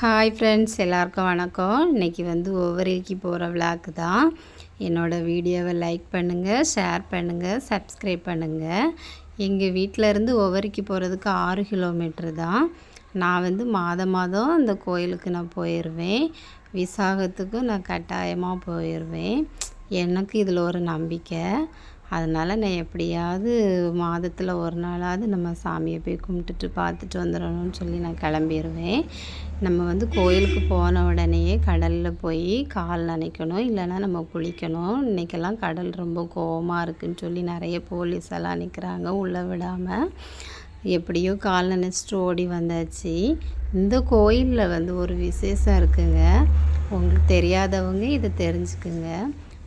Hi friends, எல்லாருக்கும் வணக்கம். இன்றைக்கி ஒவ்வொருக்கி போகிற விளாக்கு தான். என்னோடய வீடியோவை லைக் பண்ணுங்கள், ஷேர் பண்ணுங்கள், சப்ஸ்கிரைப் பண்ணுங்கள். எங்கள் வீட்டிலருந்து ஒவ்வொருக்கி போகிறதுக்கு 6 கிலோமீட்ரு தான். நான் மாதம் மாதம் அந்த கோயிலுக்கு நான் போயிடுவேன். விசாகத்துக்கும் நான் கட்டாயமாக போயிடுவேன். எனக்கு இதில் ஒரு நம்பிக்கை. அதனால் நான் எப்படியாவது மாதத்தில் ஒரு நாளாவது நம்ம சாமியை போய் கும்பிட்டுட்டு பார்த்துட்டு வந்துடணும்னு சொல்லி நான் கிளம்பிடுவேன். நம்ம கோயிலுக்கு போன உடனேயே கடலில் போய் கால் நனைக்கணும், இல்லைன்னா நம்ம குளிக்கணும். இன்றைக்கெல்லாம் கடல் ரொம்ப கோவமாக இருக்குதுன்னு சொல்லி நிறைய போலீஸ் எல்லாம் நிற்கிறாங்க உள்ளே விடாமல். எப்படியோ கால் நனைச்சிட்டு ஓடி வந்தாச்சு. இந்த கோயிலில் ஒரு விசேஷம் இருக்குங்க. உங்களுக்கு தெரியாதவங்க இதை தெரிஞ்சுக்குங்க.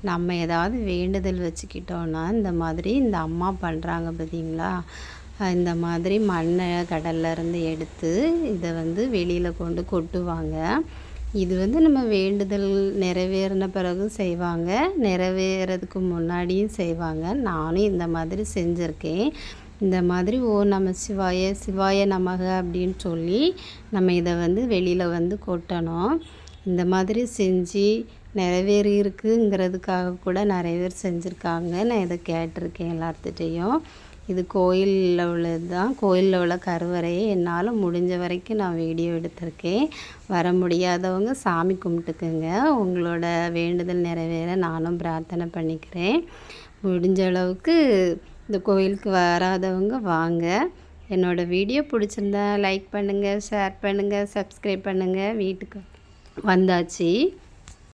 நம்ம ஏதாவது வேண்டுதல் வச்சுக்கிட்டோன்னா இந்த அம்மா பண்ணுறாங்க பார்த்தீங்களா, இந்த மாதிரி மண்ணை கடல்லேருந்து எடுத்து இதை வெளியில் கொண்டு கொட்டுவாங்க. இது நம்ம வேண்டுதல் நிறைவேறின பிறகும் செய்வாங்க, நிறைவேறதுக்கு முன்னாடியும் செய்வாங்க. நானும் இந்த மாதிரி செஞ்சுருக்கேன். இந்த மாதிரி ஓ நம சிவாய சிவாய நமக அப்படின்னு சொல்லி நம்ம இதை வெளியில் கொட்டணும். இந்த மாதிரி செஞ்சு நிறைவேறி இருக்குங்கிறதுக்காக கூட நிறைய பேர் செஞ்சுருக்காங்க. நான் இதை கேட்டிருக்கேன் எல்லாத்துட்டையும். இது கோயிலில் உள்ளது தான். கோயிலில் உள்ள கருவறையை என்னால் முடிஞ்ச வரைக்கும் நான் வீடியோ எடுத்திருக்கேன். வர முடியாதவங்க சாமி கும்பிட்டுக்குங்க. உங்களோட வேண்டுதல் நிறைவேற நானும் பிரார்த்தனை பண்ணிக்கிறேன். முடிஞ்ச அளவுக்கு இந்த கோயிலுக்கு வராதவங்க வாங்க. என்னோடய வீடியோ பிடிச்சிருந்தா லைக் பண்ணுங்கள், ஷேர் பண்ணுங்கள், சப்ஸ்கிரைப் பண்ணுங்கள். வீட்டுக்கு வந்தாச்சு.